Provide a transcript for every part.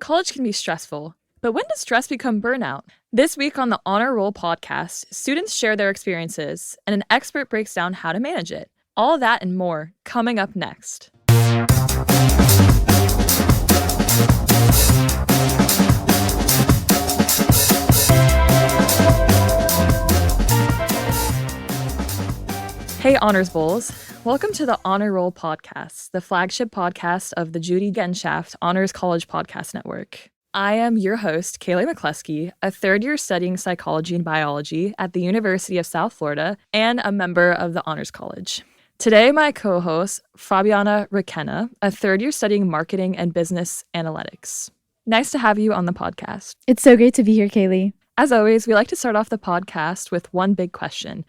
College can be stressful, but when does stress become burnout? This week on the Honor Roll podcast, students share their experiences, and an expert breaks down how to manage it. All that and more coming up next. Hey, Honors Bowls. Welcome to the Honor Roll podcast, the flagship podcast of the Judy Genshaft Honors College Podcast Network. I am your host, Cayley Mccloskey, a third year studying psychology and biology at the University of South Florida and a member of the Honors College. Today, my co-host, Fabiana Requena, a third year studying marketing and business analytics. Nice to have you on the podcast. It's so great to be here, Cayley. As always, we like to start off the podcast with one big question.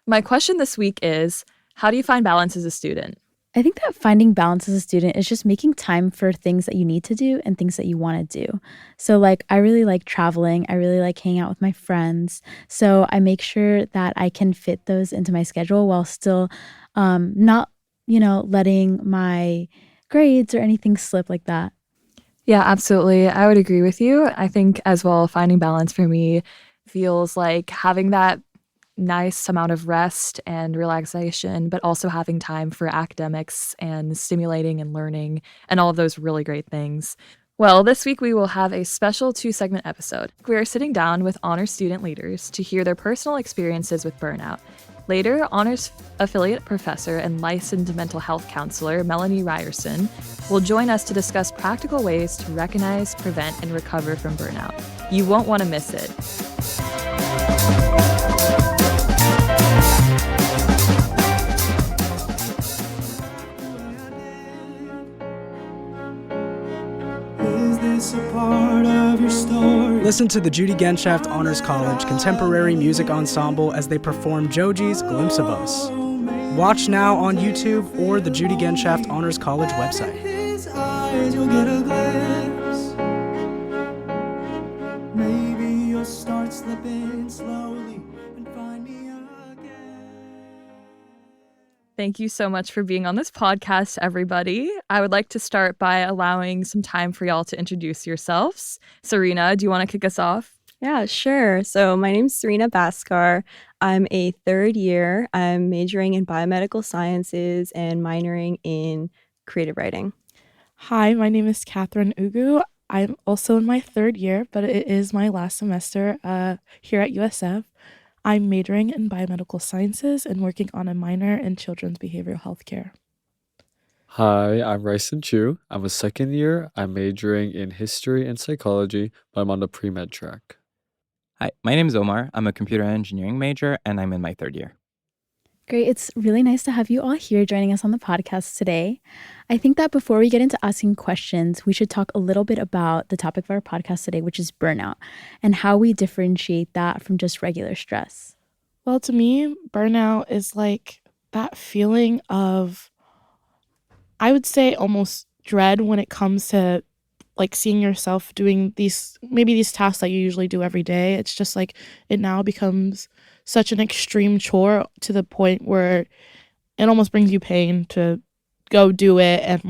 My question this week is, how do you find balance as a student? I think that finding balance as a student is just making time for things that you need to do and things that you want to do. So I really like traveling. I really like hanging out with my friends. So I make sure that I can fit those into my schedule while still not, letting my grades or anything slip like that. Yeah, absolutely. I would agree with you. I think as well, finding balance for me feels like having that nice amount of rest and relaxation, but also having time for academics and stimulating and learning and all of those really great things. Well, this week we will have a special 2-segment episode. We are sitting down with honors student leaders to hear their personal experiences with burnout. Later, honors affiliate professor and licensed mental health counselor Melanie Ryerson will join us to discuss practical ways to recognize, prevent, and recover from burnout. You won't want to miss it. A part of your story. Listen to the Judy Genshaft Honors College Contemporary Music Ensemble as they perform Joji's Glimpse of Us. Watch now on YouTube or the Judy Genshaft Honors College website. His eyes, you'll get a glimpse. Maybe you'll start slipping slowly and find me again. Thank you so much for being on this podcast, everybody. I would like to start by allowing some time for y'all to introduce yourselves. Serena, do you want to kick us off? Yeah, sure. So my name's Serena Bhaskar. I'm a third year. I'm majoring in biomedical sciences and minoring in creative writing. Hi, my name is Catherine Ugwu. I'm also in my third year, but it is my last semester here at USF. I'm majoring in biomedical sciences and working on a minor in children's behavioral health care. Hi, I'm Rysun Chu. I'm a second year. I'm majoring in history and psychology, but I'm on the pre-med track. Hi, my name is Omar. I'm a computer engineering major, and I'm in my third year. Great. It's really nice to have you all here joining us on the podcast today. I think that before we get into asking questions, we should talk a little bit about the topic of our podcast today, which is burnout, and how we differentiate that from just regular stress. Well, to me, burnout is like that feeling of, I would say, almost dread when it comes to seeing yourself doing these tasks that you usually do every day. It's just like it now becomes such an extreme chore to the point where it almost brings you pain to go do it and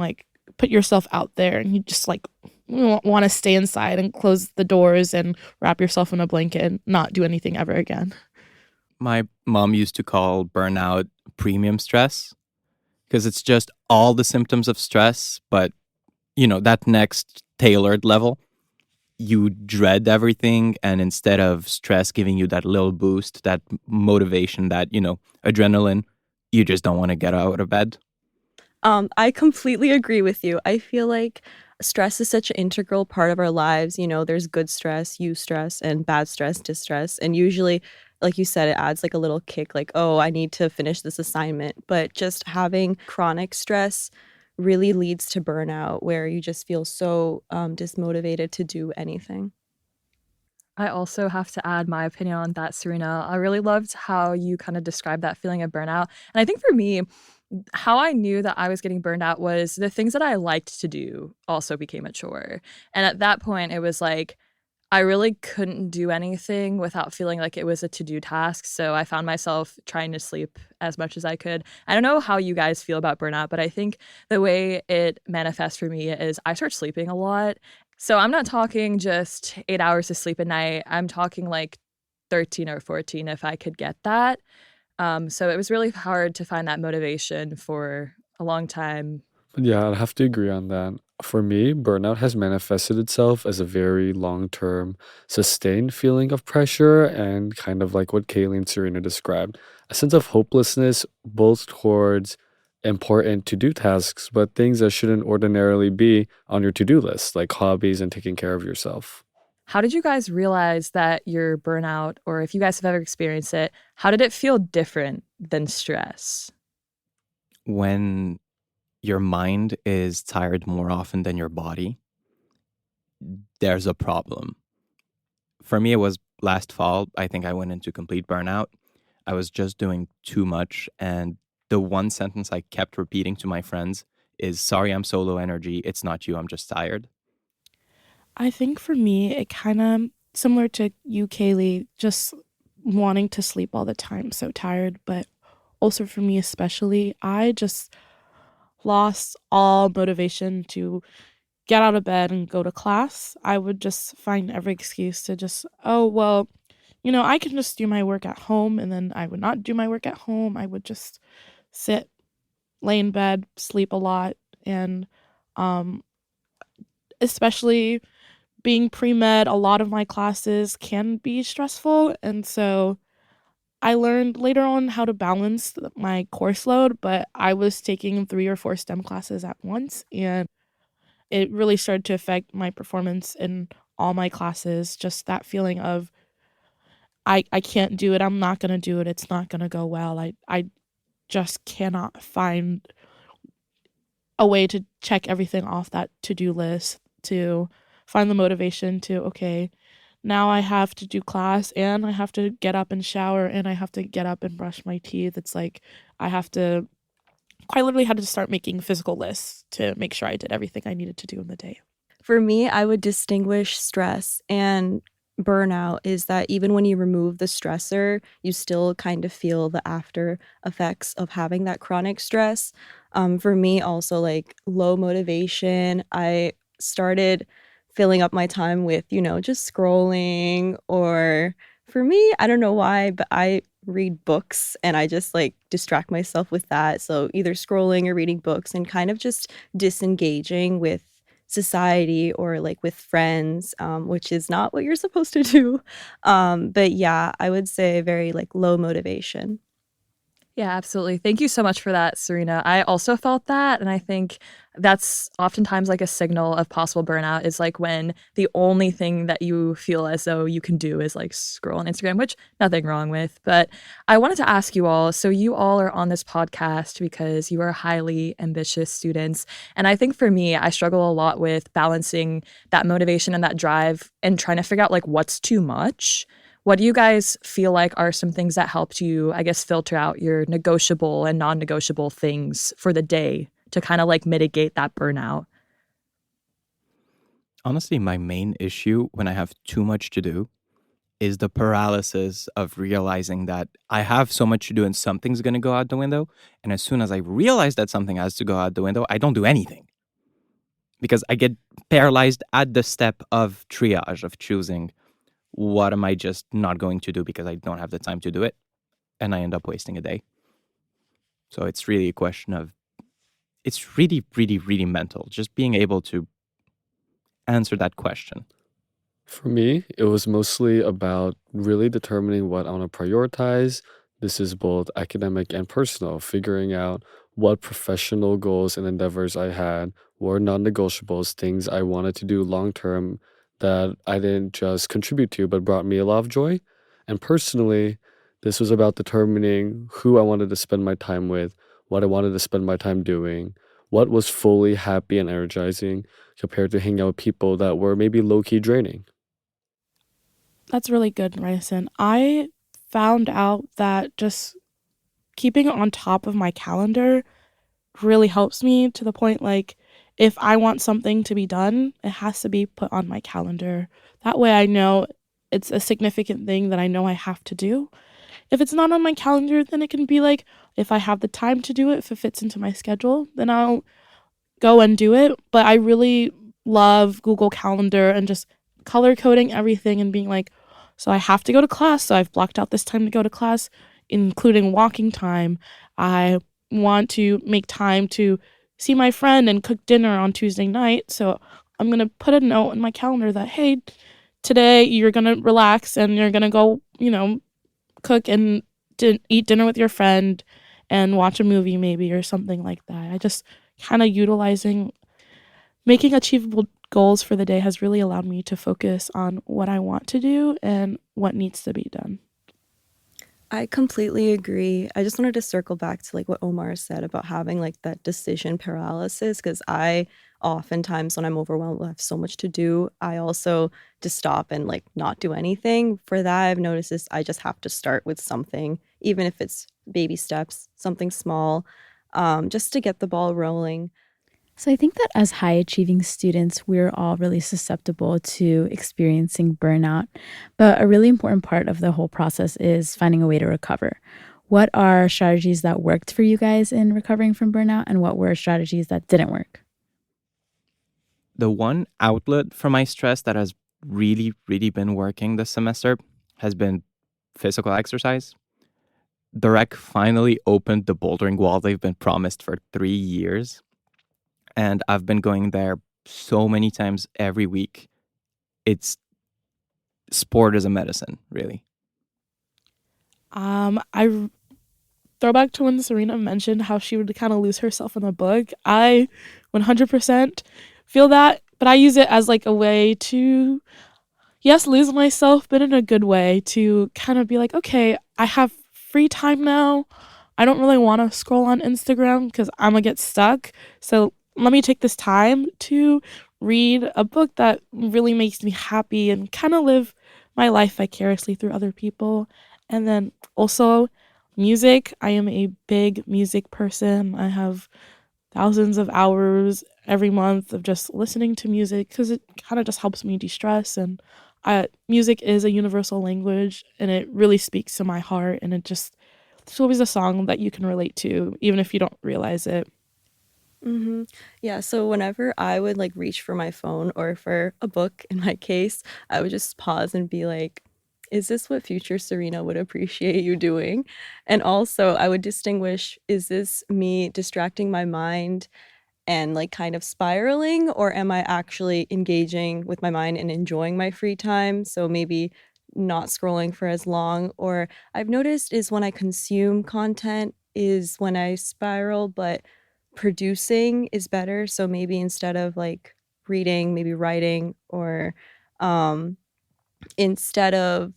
put yourself out there, and you just want to stay inside and close the doors and wrap yourself in a blanket and not do anything ever again. My mom used to call burnout premium stress because it's just all the symptoms of stress, but that next tailored level, you dread everything, and instead of stress giving you that little boost, that motivation, that adrenaline, you just don't want to get out of bed. I completely agree with you. I feel like stress is such an integral part of our lives. There's good stress, eustress, and bad stress, distress. And usually, like you said, it adds a little kick, oh, I need to finish this assignment. But just having chronic stress really leads to burnout, where you just feel so dismotivated to do anything. I also have to add my opinion on that, Serena. I really loved how you kind of described that feeling of burnout. And I think for me, how I knew that I was getting burned out was the things that I liked to do also became a chore. And at that point, it was I really couldn't do anything without feeling like it was a to-do task. So I found myself trying to sleep as much as I could. I don't know how you guys feel about burnout, but I think the way it manifests for me is I start sleeping a lot. So I'm not talking just 8 hours of sleep a night. I'm talking like 13 or 14 if I could get that. So it was really hard to find that motivation for a long time. But yeah, I'd have to agree on that. For me, burnout has manifested itself as a very long term, sustained feeling of pressure and kind of like what Cayley and Serena described a sense of hopelessness, both towards important to do tasks, but things that shouldn't ordinarily be on your to do list, like hobbies and taking care of yourself. How did you guys realize that you're burnout, or if you guys have ever experienced it, how did it feel different than stress? When your mind is tired more often than your body, there's a problem. For me, it was last fall. I think I went into complete burnout. I was just doing too much. And the one sentence I kept repeating to my friends is, sorry, I'm so low energy. It's not you. I'm just tired. I think for me, it kind of similar to you, Cayley, just wanting to sleep all the time, so tired. But also for me, especially, I just lost all motivation to get out of bed and go to class. I would just find every excuse to just, oh, well, I can just do my work at home. And then I would not do my work at home. I would just sit, lay in bed, sleep a lot. And especially being pre-med, a lot of my classes can be stressful. And so I learned later on how to balance my course load, but I was taking 3 or 4 STEM classes at once, and it really started to affect my performance in all my classes. Just that feeling of I can't do it. I'm not going to do it. It's not going to go well. I just cannot find a way to check everything off that to-do list, to find the motivation to, okay, now I have to do class and I have to get up and shower and I have to get up and brush my teeth. It's like I have to quite literally had to start making physical lists to make sure I did everything I needed to do in the day. For me, I would distinguish stress and burnout is that even when you remove the stressor, you still kind of feel the after effects of having that chronic stress. For me, also like low motivation, I started filling up my time with, just scrolling, or for me, I don't know why, but I read books and I just like distract myself with that. So either scrolling or reading books and kind of just disengaging with society or like with friends, which is not what you're supposed to do. But yeah, I would say very like low motivation. Yeah, absolutely. Thank you so much for that, Serena. I also felt that. And I think that's oftentimes like a signal of possible burnout is like when the only thing that you feel as though you can do is like scroll on Instagram, which nothing wrong with. But I wanted to ask you all, so you all are on this podcast because you are highly ambitious students. And I think for me, I struggle a lot with balancing that motivation and that drive and trying to figure out like what's too much. What do you guys feel like are some things that helped you, I guess, filter out your negotiable and non-negotiable things for the day to kind of like mitigate that burnout? Honestly, my main issue when I have too much to do is the paralysis of realizing that I have so much to do and something's going to go out the window. And as soon as I realize that something has to go out the window, I don't do anything. Because I get paralyzed at the step of triage, of choosing what am I just not going to do because I don't have the time to do it, and I end up wasting a day. So it's really a question of, it's really, really, really mental, just being able to answer that question. For me, it was mostly about really determining what I want to prioritize. This is both academic and personal, figuring out what professional goals and endeavors I had were non-negotiables, things I wanted to do long term that I didn't just contribute to, but brought me a lot of joy. And personally, this was about determining who I wanted to spend my time with, what I wanted to spend my time doing, what was fully happy and energizing compared to hanging out with people that were maybe low-key draining. That's really good, Ryerson. I found out that just keeping it on top of my calendar really helps me to the point like if I want something to be done, it has to be put on my calendar. That way I know it's a significant thing that I know I have to do. If it's not on my calendar, then it can be like if I have the time to do it, if it fits into my schedule, then I'll go and do it. But I really love Google Calendar and just color coding everything and being like, so I have to go to class, so I've blocked out this time to go to class, including walking time. I want to make time to see my friend and cook dinner on Tuesday night, so I'm going to put a note in my calendar that, hey, today you're going to relax and you're going to go, cook and eat dinner with your friend and watch a movie maybe or something like that. I just kind of making achievable goals for the day has really allowed me to focus on what I want to do and what needs to be done. I completely agree. I just wanted to circle back to like what Omar said about having like that decision paralysis, because I oftentimes when I'm overwhelmed, I have so much to do. I also just stop and like not do anything. For that, I've noticed is I just have to start with something, even if it's baby steps, something small, just to get the ball rolling. So I think that as high achieving students, we're all really susceptible to experiencing burnout. But a really important part of the whole process is finding a way to recover. What are strategies that worked for you guys in recovering from burnout, and what were strategies that didn't work? The one outlet for my stress that has really, really been working this semester has been physical exercise. The rec finally opened the bouldering wall they've been promised for 3 years. And I've been going there so many times every week. It's sport is a medicine, really. I throw back to when Serena mentioned how she would kind of lose herself in a book. I 100% feel that, but I use it as like a way to, yes, lose myself, but in a good way, to kind of be like, okay, I have free time now. I don't really want to scroll on Instagram because I'm going to get stuck. So let me take this time to read a book that really makes me happy and kind of live my life vicariously through other people. And then also music. I am a big music person. I have thousands of hours every month of just listening to music because it kind of just helps me de-stress. And music is a universal language, and it really speaks to my heart. And it's always a song that you can relate to, even if you don't realize it. Mm-hmm. Yeah, so whenever I would like reach for my phone or for a book in my case, I would just pause and be like, is this what future Serena would appreciate you doing? And also, I would distinguish, is this me distracting my mind and like kind of spiraling, or am I actually engaging with my mind and enjoying my free time? So maybe not scrolling for as long. Or I've noticed is when I consume content is when I spiral, but producing is better. So maybe instead of like reading, maybe writing, or instead of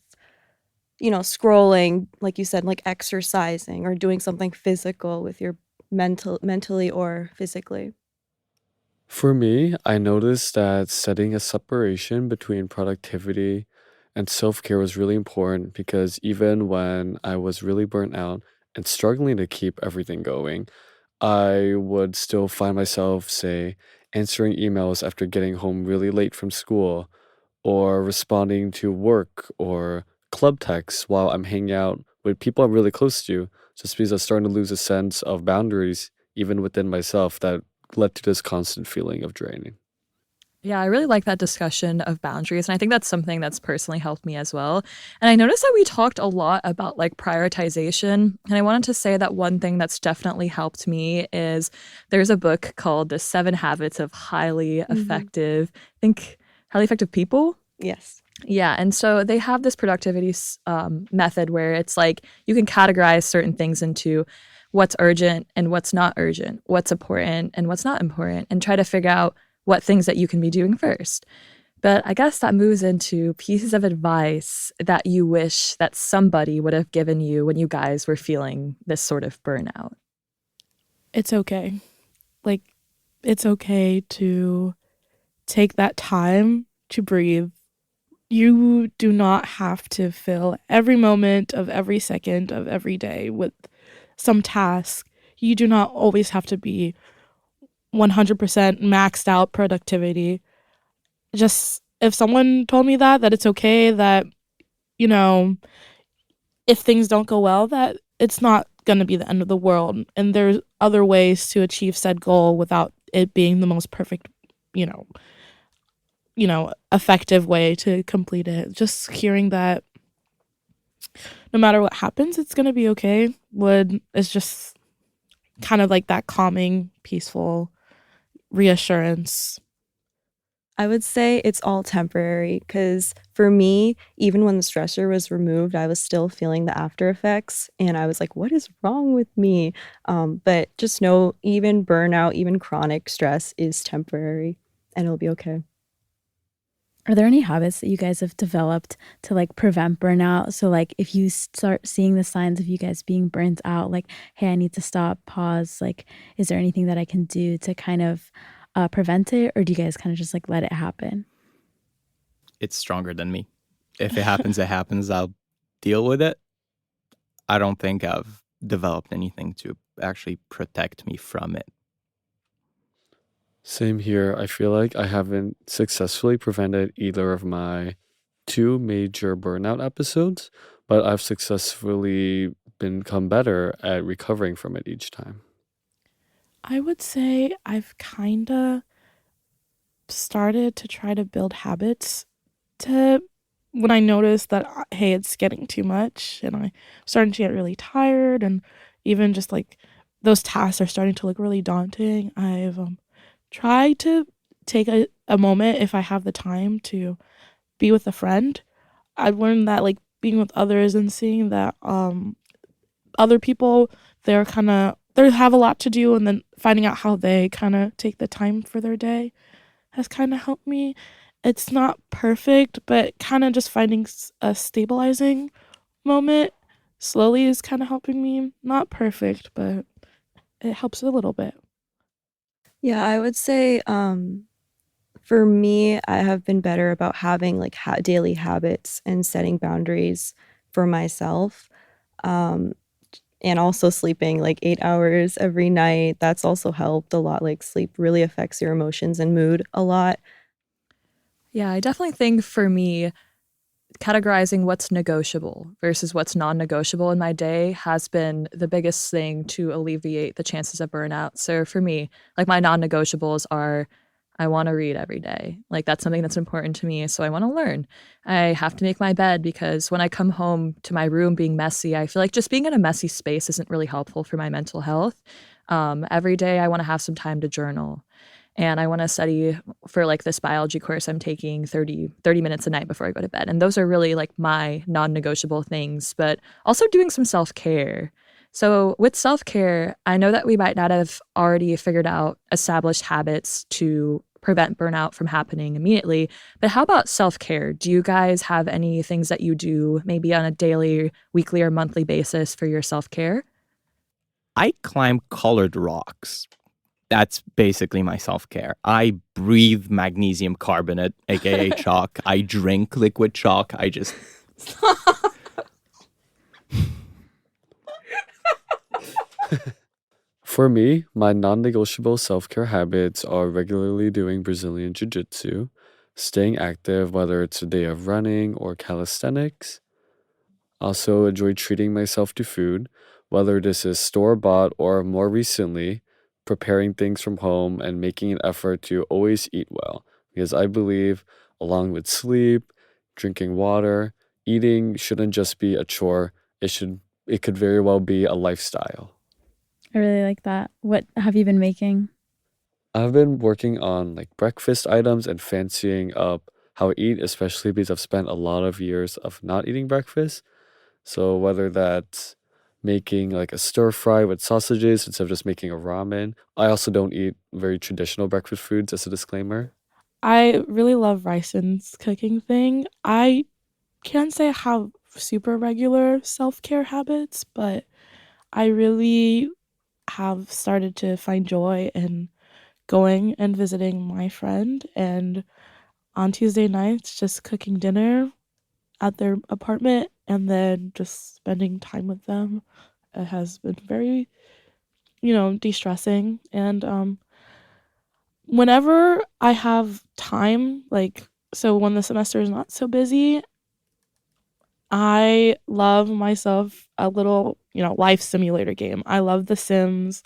scrolling, like you said, like exercising or doing something physical with your mentally or physically. For me, I noticed that setting a separation between productivity and self care was really important because even when I was really burnt out and struggling to keep everything going, I would still find myself, say, answering emails after getting home really late from school, or responding to work or club texts while I'm hanging out with people I'm really close to, just because I'm starting to lose a sense of boundaries, even within myself, that led to this constant feeling of draining. Yeah, I really like that discussion of boundaries. And I think that's something that's personally helped me as well. And I noticed that we talked a lot about like prioritization. And I wanted to say that one thing that's definitely helped me is there's a book called The 7 Habits of Highly Effective, I think, Highly Effective People. Yes. Yeah. And so they have this productivity method where it's like you can categorize certain things into what's urgent and what's not urgent, what's important and what's not important, and try to figure out what things that you can be doing first. But I guess that moves into pieces of advice that you wish that somebody would have given you when you guys were feeling this sort of burnout. It's okay. Like, it's okay to take that time to breathe. You do not have to fill every moment of every second of every day with some task. You do not always have to be 100% maxed out productivity. Just if someone told me that it's okay, that, if things don't go well, that it's not going to be the end of the world. And there's other ways to achieve said goal without it being the most perfect, effective way to complete it. Just hearing that no matter what happens, it's going to be okay is just kind of like that calming, peaceful reassurance. I would say it's all temporary because for me, even when the stressor was removed, I was still feeling the after effects. And I was like, what is wrong with me? But just know, even burnout, even chronic stress is temporary and it'll be okay. Are there any habits that you guys have developed to like prevent burnout? So like if you start seeing the signs of you guys being burnt out, like, hey, I need to stop, pause, like, is there anything that I can do to kind of prevent it? Or do you guys kind of just like let it happen? It's stronger than me. If it happens, it happens. I'll deal with it. I don't think I've developed anything to actually protect me from it. Same here. I feel like I haven't successfully prevented either of my 2 major burnout episodes, but I've successfully become better at recovering from it each time. I would say I've kind of started to try to build habits to when I notice that, hey, it's getting too much and I'm starting to get really tired, and even just like those tasks are starting to look really daunting. I've tried to take a moment, if I have the time, to be with a friend. I've learned that like being with others and seeing that other people, they have a lot to do, and then finding out how they kind of take the time for their day has kind of helped me. It's not perfect, but kind of just finding a stabilizing moment slowly is kind of helping me. Not perfect, but it helps a little bit. Yeah, I would say for me, I have been better about having like daily habits and setting boundaries for myself. And also sleeping like 8 hours every night. That's also helped a lot. Like sleep really affects your emotions and mood a lot. Yeah, I definitely think for me, categorizing what's negotiable versus what's non-negotiable in my day has been the biggest thing to alleviate the chances of burnout. So for me, like my non-negotiables are I want to read every day. Like that's something that's important to me. So I want to learn. I have to make my bed because when I come home to my room being messy, I feel like just being in a messy space isn't really helpful for my mental health. Every day I want to have some time to journal. And I want to study for like this biology course I'm taking 30 minutes a night before I go to bed. And those are really like my non-negotiable things, but also doing some self-care. So with self-care, I know that we might not have already figured out established habits to prevent burnout from happening immediately, but how about self-care? Do you guys have any things that you do maybe on a daily, weekly, or monthly basis for your self-care? I climb colored rocks. That's basically my self-care. I breathe magnesium carbonate, aka chalk. I drink liquid chalk. I just... For me, my non-negotiable self-care habits are regularly doing Brazilian jiu-jitsu, staying active, whether it's a day of running or calisthenics. Also enjoy treating myself to food, whether this is store-bought or more recently, preparing things from home and making an effort to always eat well. Because I believe, along with sleep, drinking water, eating shouldn't just be a chore. It could very well be a lifestyle. I really like that. What have you been making? I've been working on like breakfast items and fancying up how I eat, especially because I've spent a lot of years of not eating breakfast. So whether that's making like a stir fry with sausages instead of just making a ramen. I also don't eat very traditional breakfast foods, as a disclaimer. I really love Ryson's cooking thing. I can't say I have super regular self-care habits, but I really have started to find joy in going and visiting my friend, and on Tuesday nights just cooking dinner at their apartment and then just spending time with them. It has been very, de-stressing. And whenever I have time, like, so when the semester is not so busy, I love myself a little, life simulator game. I love The Sims.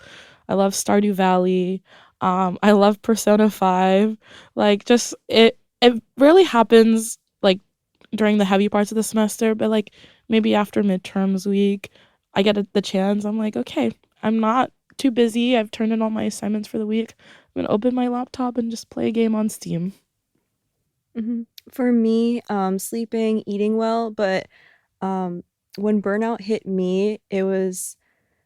I love Stardew Valley. I love Persona 5. Like, just it rarely happens like during the heavy parts of the semester, but like maybe after midterms week, I get the chance. I'm like, okay, I'm not too busy. I've turned in all my assignments for the week. I'm gonna open my laptop and just play a game on Steam. For me, sleeping, eating well, but when burnout hit me, it was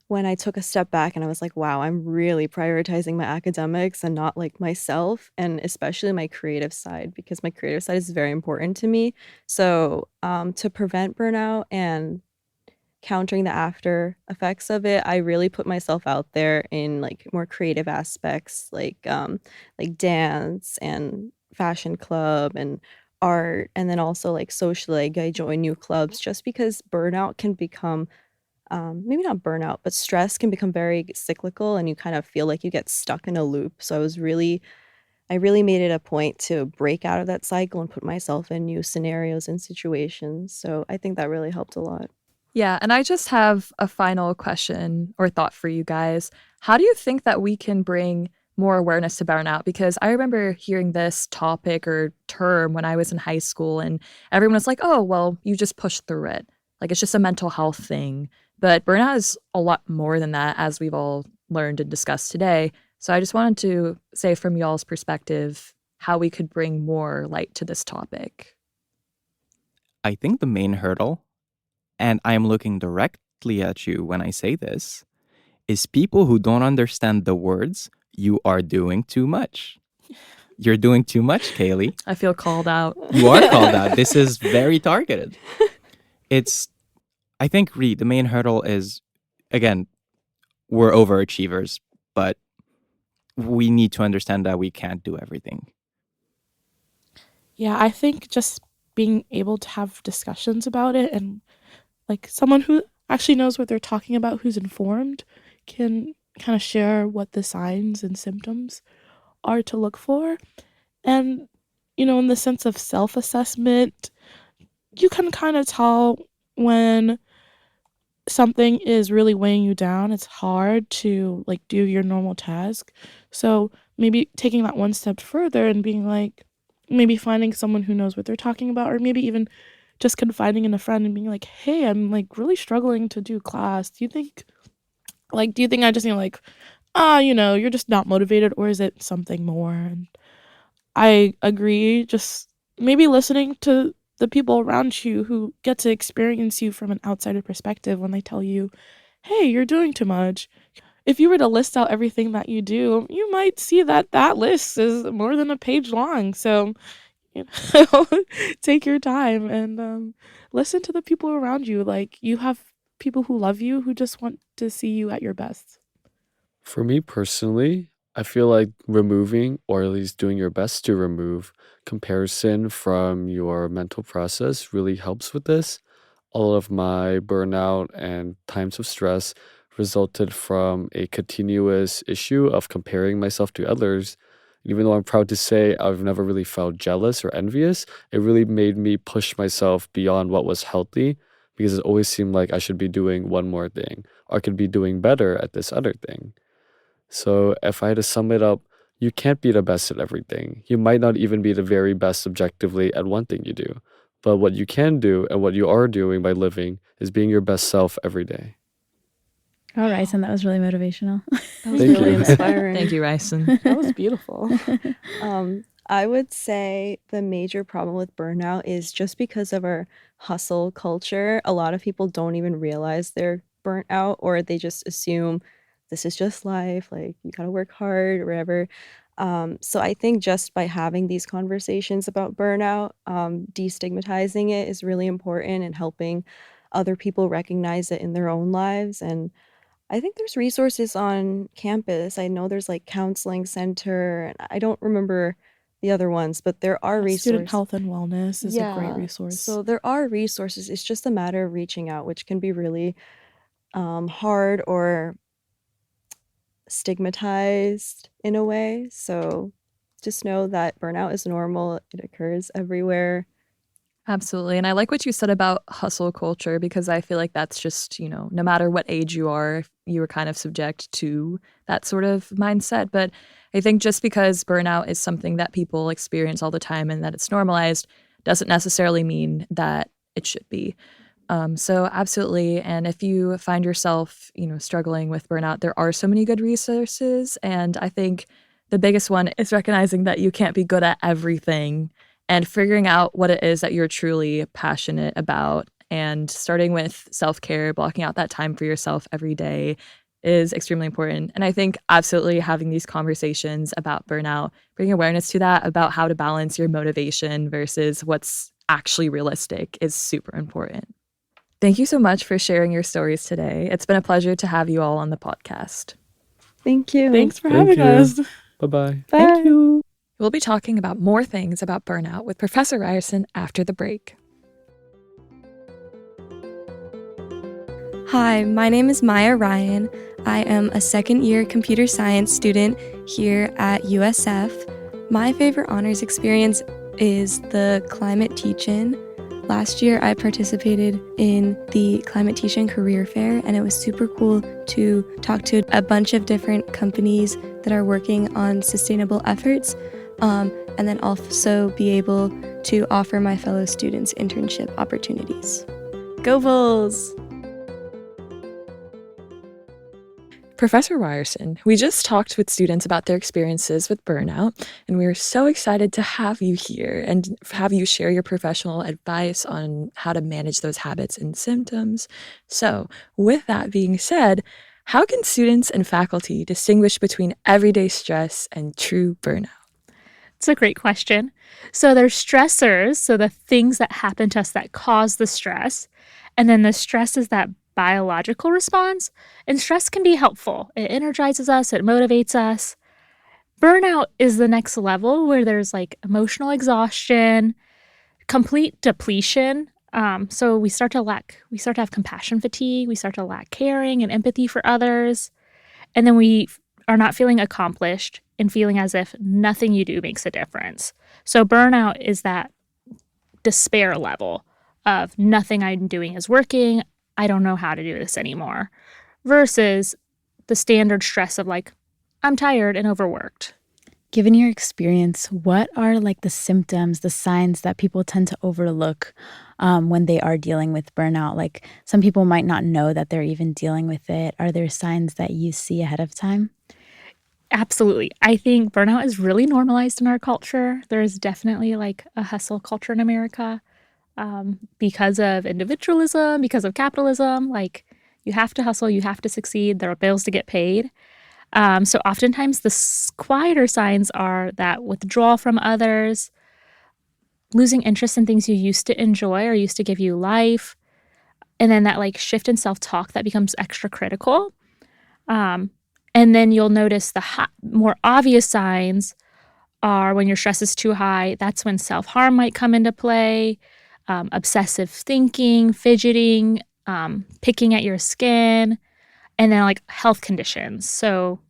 when I took a step back and I was like, wow, I'm really prioritizing my academics and not like myself, and especially my creative side, because my creative side is very important to me. So, to prevent burnout and countering the after effects of it, I really put myself out there in like more creative aspects, like dance and fashion club and art, and then also like socially, like I join new clubs just because burnout can become maybe not burnout, but stress can become very cyclical and you kind of feel like you get stuck in a loop. So I really made it a point to break out of that cycle and put myself in new scenarios and situations. So I think that really helped a lot. Yeah, and I just have a final question or thought for you guys. How do you think that we can bring more awareness to burnout? Because I remember hearing this topic or term when I was in high school, and everyone was like, oh, well, you just push through it. Like it's just a mental health thing. But burnout is a lot more than that, as we've all learned and discussed today. So I just wanted to say, from y'all's perspective, how we could bring more light to this topic. I think the main hurdle, and I am looking directly at you when I say this, is people who don't understand the words, you are doing too much. You're doing too much, Cayley. I feel called out. You are called out. This is very targeted. I think really the main hurdle is, again, we're overachievers, but we need to understand that we can't do everything. Yeah, I think just being able to have discussions about it and like someone who actually knows what they're talking about, who's informed, can kind of share what the signs and symptoms are to look for. And, in the sense of self assessment, you can kind of tell when something is really weighing you down. It's hard to like do your normal task. So maybe taking that one step further and being like, maybe finding someone who knows what they're talking about, or maybe even just confiding in a friend and being like, hey, I'm like really struggling to do class. Do you think I just need to like, you're just not motivated, or is it something more? And I agree, just maybe listening to the people around you who get to experience you from an outsider perspective when they tell you, hey, you're doing too much. If you were to list out everything that you do, you might see that that list is more than a page long. So, take your time and listen to the people around you. Like, you have people who love you, who just want to see you at your best. For me personally, I feel like removing, or at least doing your best to remove, comparison from your mental process really helps with this. All of my burnout and times of stress resulted from a continuous issue of comparing myself to others. Even though I'm proud to say I've never really felt jealous or envious, it really made me push myself beyond what was healthy, because it always seemed like I should be doing one more thing, or I could be doing better at this other thing. So if I had to sum it up, you can't be the best at everything. You might not even be the very best objectively at one thing you do. But what you can do and what you are doing by living is being your best self every day. All right, and that was really motivational. That was Thank really you. inspiring. Thank you, Ryson. That was beautiful. I would say the major problem with burnout is just because of our hustle culture. A lot of people don't even realize they're burnt out, or they just assume this is just life, like you gotta work hard or whatever. So I think just by having these conversations about burnout, destigmatizing it is really important, and helping other people recognize it in their own lives. And I think there's resources on campus. I know there's like counseling center, and I don't remember the other ones, but there are Student resources. health and wellness is a great Yeah, resource. so there are resources. It's just a matter of reaching out, which can be really hard or stigmatized in a way. So just know that burnout is normal. It occurs everywhere. Absolutely. And I like what you said about hustle culture because I feel like that's just, no matter what age you are, you are kind of subject to that sort of mindset. But I think just because burnout is something that people experience all the time and that it's normalized doesn't necessarily mean that it should be. So absolutely. And if you find yourself, struggling with burnout, there are so many good resources. And I think the biggest one is recognizing that you can't be good at everything and figuring out what it is that you're truly passionate about and starting with self-care, blocking out that time for yourself every day is extremely important. And I think absolutely having these conversations about burnout, bringing awareness to that, about how to balance your motivation versus what's actually realistic is super important. Thank you so much for sharing your stories today. It's been a pleasure to have you all on the podcast. Thank you. Thanks for Thank having you. us. Bye-bye. Thank you. We'll be talking about more things about burnout with Professor Ryerson after the break. Hi, my name is Maya Ryan. I am a second-year computer science student here at USF. My favorite honors experience is the climate teach-in. Last year, I participated in the Climate Teach-in Career Fair, and it was super cool to talk to a bunch of different companies that are working on sustainable efforts, and then also be able to offer my fellow students internship opportunities. Go Bulls! Professor Ryerson, we just talked with students about their experiences with burnout, and we are so excited to have you here and have you share your professional advice on how to manage those habits and symptoms. So, with that being said, how can students and faculty distinguish between everyday stress and true burnout? It's a great question. So there's stressors, so the things that happen to us that cause the stress, and then the stress is that biological response, and stress can be helpful. It energizes us, it motivates us. Burnout is the next level where there's like emotional exhaustion, complete depletion. So we start to have compassion fatigue, we start to lack caring and empathy for others, and then we are not feeling accomplished and feeling as if nothing you do makes a difference. So burnout is that despair level of nothing I'm doing is working, I don't know how to do this anymore, versus the standard stress of like, I'm tired and overworked. Given your experience, what are like the symptoms, the signs that people tend to overlook when they are dealing with burnout? Like some people might not know that they're even dealing with it. Are there signs that you see ahead of time? Absolutely. I think burnout is really normalized in our culture. There is definitely like a hustle culture in America. Because of individualism, because of capitalism, like you have to hustle, you have to succeed, there are bills to get paid. So oftentimes the quieter signs are that withdrawal from others, losing interest in things you used to enjoy or used to give you life, and then that like shift in self-talk that becomes extra critical. And then you'll notice the more obvious signs are when your stress is too high, that's when self-harm might come into play. Obsessive thinking, fidgeting, picking at your skin, and then like health conditions. So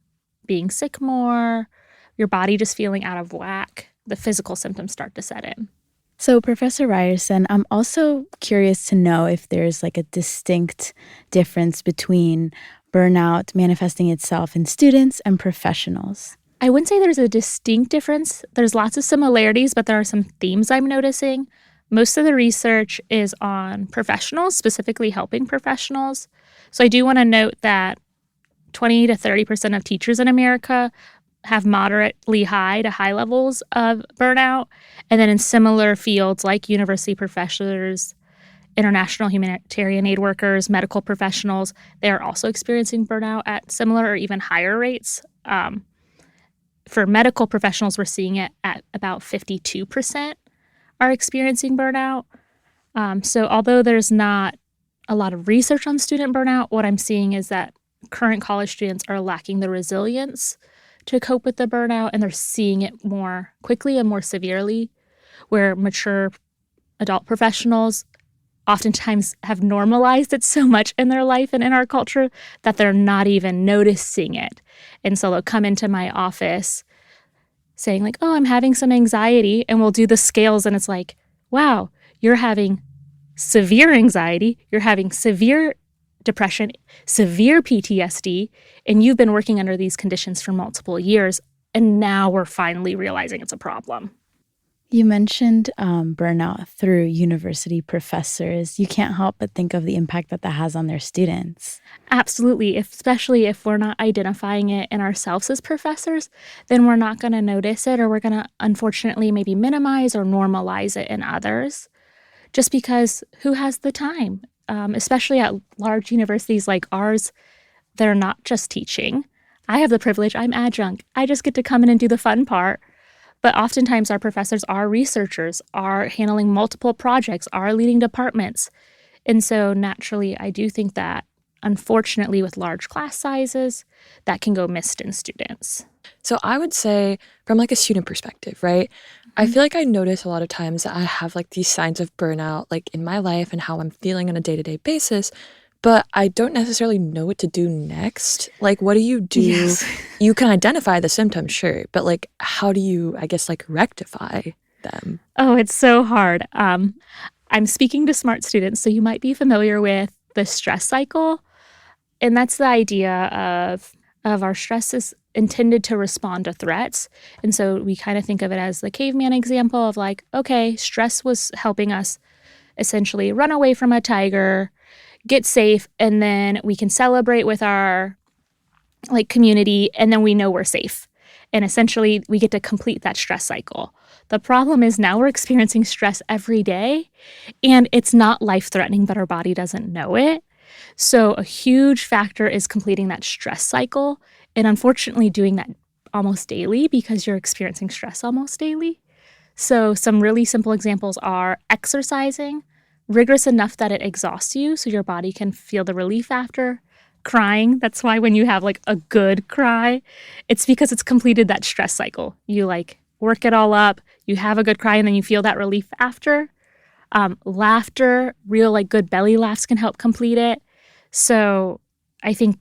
being sick more, your body just feeling out of whack, the physical symptoms start to set in. So Professor Ryerson, I'm also curious to know if there's like a distinct difference between burnout manifesting itself in students and professionals. I wouldn't say there's a distinct difference. There's lots of similarities, but there are some themes I'm noticing. Most of the research is on professionals, specifically helping professionals. So I do want to note that 20 to 30% of teachers in America have moderately high to high levels of burnout. And then in similar fields like university professors, international humanitarian aid workers, medical professionals, they are also experiencing burnout at similar or even higher rates. For medical professionals, we're seeing it at about 52%. Are experiencing burnout. So although there's not a lot of research on student burnout, what I'm seeing is that current college students are lacking the resilience to cope with the burnout, and they're seeing it more quickly and more severely, where mature adult professionals oftentimes have normalized it so much in their life and in our culture that they're not even noticing it. And so they'll come into my office saying like, oh, I'm having some anxiety, and we'll do the scales, and it's like, wow, you're having severe anxiety, you're having severe depression, severe PTSD, and you've been working under these conditions for multiple years, and now we're finally realizing it's a problem. You mentioned burnout through university professors. You can't help but think of the impact that has on their students. Absolutely, especially if we're not identifying it in ourselves as professors, then we're not going to notice it, or we're going to unfortunately maybe minimize or normalize it in others, just because who has the time? Especially at large universities like ours, they're not just teaching. I have the privilege, I'm adjunct. I just get to come in and do the fun part. But oftentimes our professors are researchers, are handling multiple projects, are leading departments. And so naturally, I do think that unfortunately with large class sizes, that can go missed in students. So I would say from like a student perspective, right? I feel like I notice a lot of times that I have like these signs of burnout like in my life and how I'm feeling on a day-to-day basis, but I don't necessarily know what to do next. Like, what do you do? Yes. You can identify the symptoms, sure, but like, how do you, I guess, like rectify them? Oh, it's so hard. I'm speaking to smart students, so you might be familiar with the stress cycle. And that's the idea of our stress is intended to respond to threats. And so we kind of think of it as the caveman example of like, okay, stress was helping us essentially run away from a tiger, get safe, and then we can celebrate with our like community, and then we know we're safe. And essentially we get to complete that stress cycle. The problem is now we're experiencing stress every day, and it's not life-threatening, but our body doesn't know it. So a huge factor is completing that stress cycle, and unfortunately doing that almost daily because you're experiencing stress almost daily. So some really simple examples are exercising, rigorous enough that it exhausts you so your body can feel the relief after. Crying, that's why when you have like a good cry, it's because it's completed that stress cycle. You like work it all up, you have a good cry, and then you feel that relief after. Laughter, real like good belly laughs can help complete it. So I think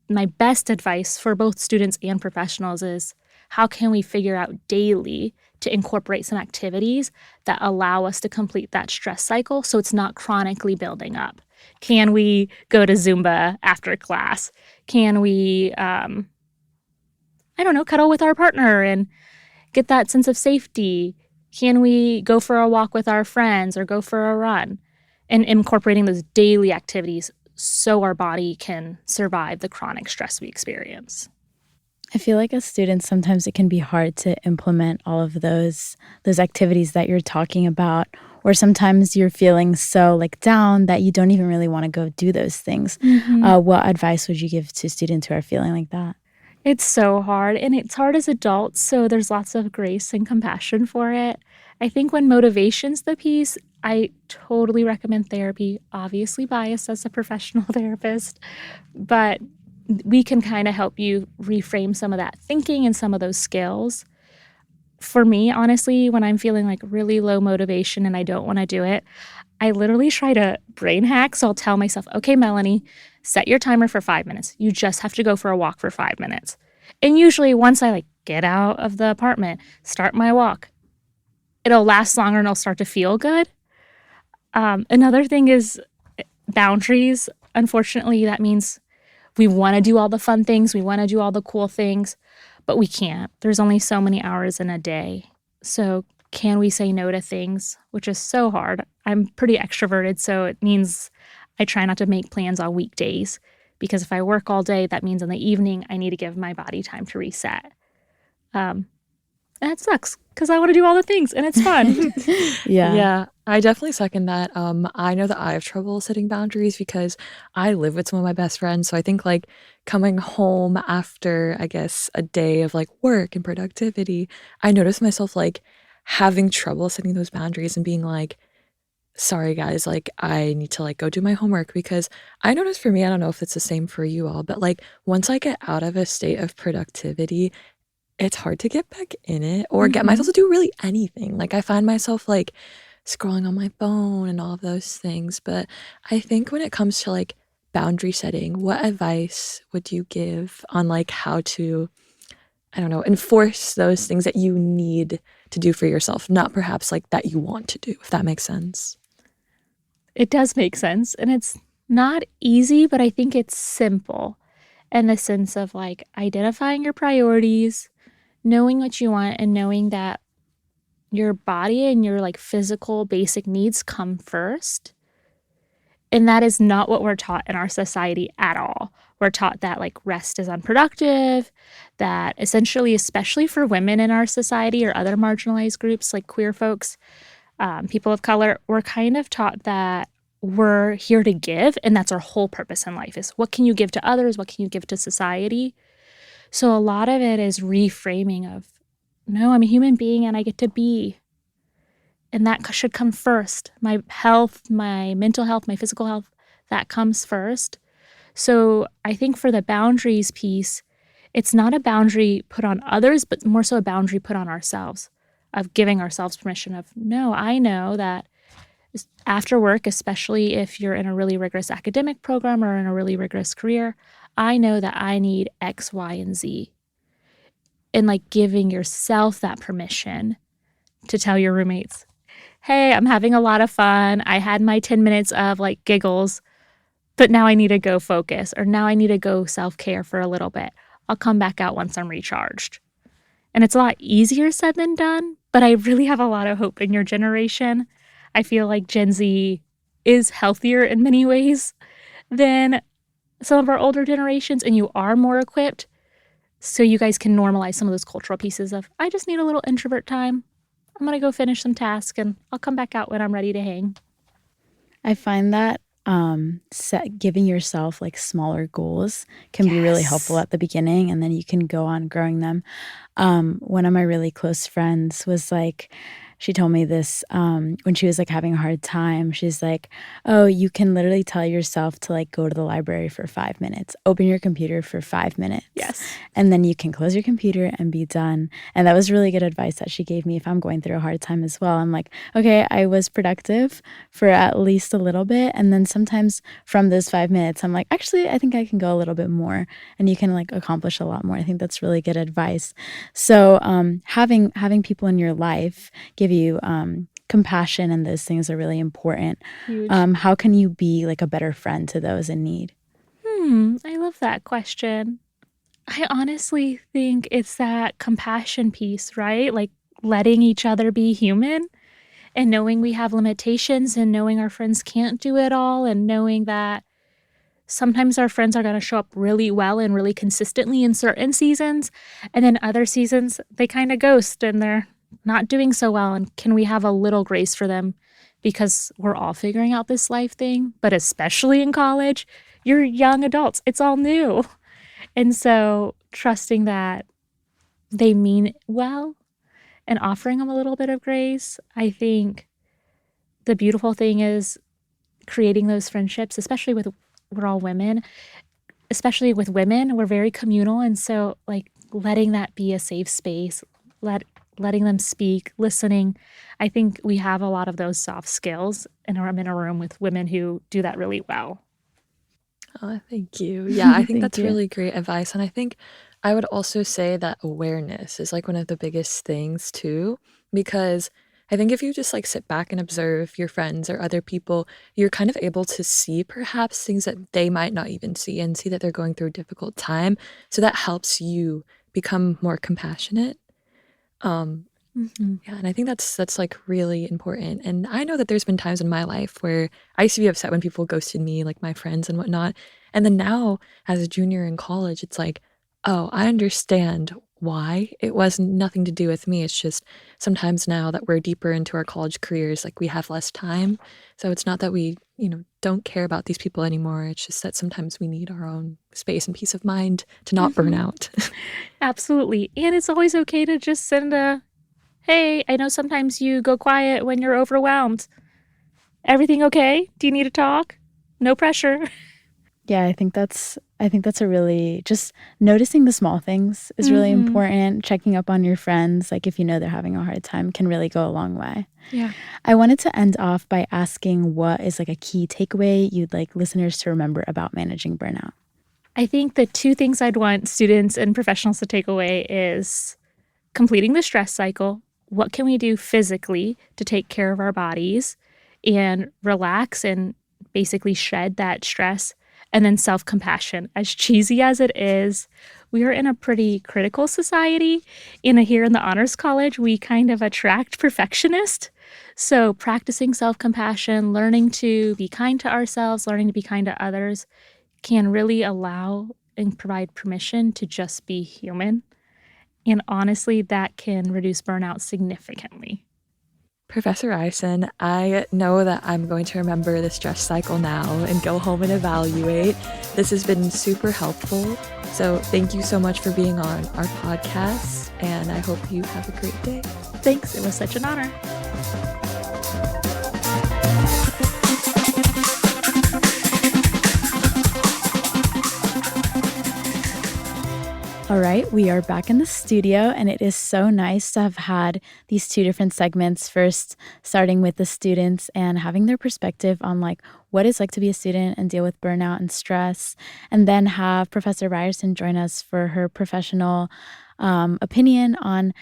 my best advice for both students and professionals is how can we figure out daily to incorporate some activities that allow us to complete that stress cycle so it's not chronically building up? Can we go to Zumba after class? Can we, cuddle with our partner and get that sense of safety? Can we go for a walk with our friends or go for a run? And incorporating those daily activities so our body can survive the chronic stress we experience. I feel like as students, sometimes it can be hard to implement all of those activities that you're talking about, or sometimes you're feeling so like down that you don't even really want to go do those things. Mm-hmm. What advice would you give to students who are feeling like that? It's so hard, and it's hard as adults, so there's lots of grace and compassion for it. I think when motivation's the piece, I totally recommend therapy, obviously biased as a professional therapist, but we can kind of help you reframe some of that thinking and some of those skills. For me, honestly, when I'm feeling like really low motivation and I don't want to do it, I literally try to brain hack. So I'll tell myself, okay, Melanie, set your timer for 5 minutes. You just have to go for a walk for 5 minutes. And usually once I like get out of the apartment, start my walk, it'll last longer and I'll start to feel good. Another thing is boundaries. Unfortunately, that means we want to do all the fun things. We want to do all the cool things, but we can't. There's only so many hours in a day. So can we say no to things, which is so hard. I'm pretty extroverted, so it means I try not to make plans on weekdays, because if I work all day, that means in the evening I need to give my body time to reset. And it sucks because I want to do all the things and it's fun. Yeah, I definitely second that. I know that I have trouble setting boundaries because I live with some of my best friends. So I think like coming home after, I guess, a day of like work and productivity, I notice myself like having trouble setting those boundaries and being like, sorry guys, like I need to like go do my homework, because I notice for me, I don't know if it's the same for you all, but like once I get out of a state of productivity, it's hard to get back in it or get myself to do really anything. Like I find myself like scrolling on my phone and all of those things. But I think when it comes to like boundary setting, what advice would you give on like how to, I don't know, enforce those things that you need to do for yourself, not perhaps like that you want to do, if that makes sense. It does make sense. And it's not easy, but I think it's simple in the sense of like identifying your priorities, knowing what you want, and knowing that your body and your like physical basic needs come first. And that is not what we're taught in our society at all. We're taught that like rest is unproductive, that essentially, especially for women in our society or other marginalized groups like queer folks, people of color, we're kind of taught that we're here to give, and that's our whole purpose in life is what can you give to others? What can you give to society? So a lot of it is reframing of, no, I'm a human being and I get to be. And that should come first. My health, my mental health, my physical health, that comes first. So I think for the boundaries piece, it's not a boundary put on others, but more so a boundary put on ourselves, of giving ourselves permission of, no, I know that after work, especially if you're in a really rigorous academic program or in a really rigorous career, I know that I need X, Y, and Z. And like giving yourself that permission to tell your roommates, hey, I'm having a lot of fun. I had my 10 minutes of like giggles, but now I need to go focus, or now I need to go self-care for a little bit. I'll come back out once I'm recharged. And it's a lot easier said than done, but I really have a lot of hope in your generation. I feel like Gen Z is healthier in many ways than some of our older generations, and you are more equipped. So you guys can normalize some of those cultural pieces of, I just need a little introvert time. I'm going to go finish some tasks and I'll come back out when I'm ready to hang. I find that giving yourself like smaller goals can be really helpful at the beginning, and then you can go on growing them. One of my really close friends was like, she told me this when she was like having a hard time. She's like, oh, you can literally tell yourself to like go to the library for 5 minutes, open your computer for 5 minutes. Yes. And then you can close your computer and be done. And that was really good advice that she gave me if I'm going through a hard time as well. I'm like, okay, I was productive for at least a little bit. And then sometimes from those 5 minutes, I'm like, actually, I think I can go a little bit more, and you can like accomplish a lot more. I think that's really good advice. So having people in your life give you compassion and those things are really important. Huge. How can you be like a better friend to those in need? I love that question. I honestly think it's that compassion piece, right? Like letting each other be human and knowing we have limitations and knowing our friends can't do it all, and knowing that sometimes our friends are going to show up really well and really consistently in certain seasons, and then other seasons they kind of ghost and they're not doing so well. And can we have a little grace for them, because we're all figuring out this life thing, but especially in college, you're young adults, it's all new. And so trusting that they mean well and offering them a little bit of grace. I think the beautiful thing is creating those friendships, especially with, we're all women, especially with women, we're very communal. And so like letting that be a safe space, letting them speak, listening. I think we have a lot of those soft skills, and I'm in a room with women who do that really well. Oh, thank you. Yeah, I think that's you. really great advice. And I think I would also say that awareness is like one of the biggest things too, because I think if you just like sit back and observe your friends or other people, you're kind of able to see perhaps things that they might not even see, and see that they're going through a difficult time. So that helps you become more compassionate. Yeah, and I think that's like really important. And I know that there's been times in my life where I used to be upset when people ghosted me, like my friends and whatnot. And then now, as a junior in college, it's like, oh, I understand why. It was nothing to do with me. It's just sometimes now that we're deeper into our college careers, like we have less time. So it's not that we, don't care about these people anymore. It's just that sometimes we need our own space and peace of mind to not burn out. Absolutely. And it's always okay to just send a, hey, I know sometimes you go quiet when you're overwhelmed. Everything okay? Do you need to talk? No pressure. Yeah, I think that's a really, just noticing the small things is really important. Checking up on your friends, like if you know they're having a hard time, can really go a long way. Yeah. I wanted to end off by asking what is like a key takeaway you'd like listeners to remember about managing burnout? I think the two things I'd want students and professionals to take away is completing the stress cycle, what can we do physically to take care of our bodies and relax and basically shed that stress. And then self-compassion. As cheesy as it is, we are in a pretty critical society. Here in the Honors College, we kind of attract perfectionists. So practicing self-compassion, learning to be kind to ourselves, learning to be kind to others can really allow and provide permission to just be human. And honestly, that can reduce burnout significantly. Professor Ryerson, I know that I'm going to remember the stress cycle now and go home and evaluate. This has been super helpful. So thank you so much for being on our podcast, and I hope you have a great day. Thanks. It was such an honor. All right, we are back in the studio, and it is so nice to have had these two different segments. First, starting with the students and having their perspective on like what it's like to be a student and deal with burnout and stress, and then have Professor Ryerson join us for her professional opinion on,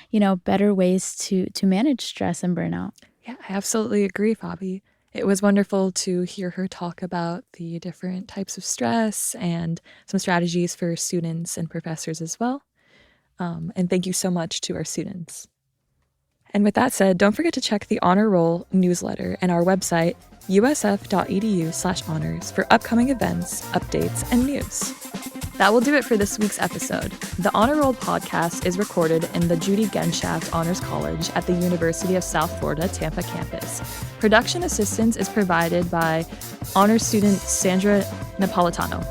better ways to manage stress and burnout. Yeah, I absolutely agree, Fabi. It was wonderful to hear her talk about the different types of stress and some strategies for students and professors as well. And thank you so much to our students. And with that said, don't forget to check the Honor Roll newsletter and our website, usf.edu/honors, for upcoming events, updates, and news. That will do it for this week's episode. The Honor Roll podcast is recorded in the Judy Genshaft Honors College at the University of South Florida, Tampa campus. Production assistance is provided by honor student Sandra Napolitano.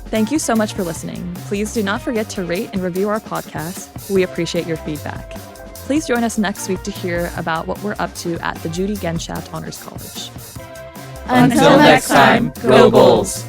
Thank you so much for listening. Please do not forget to rate and review our podcast. We appreciate your feedback. Please join us next week to hear about what we're up to at the Judy Genshaft Honors College. Until next time, go Bulls!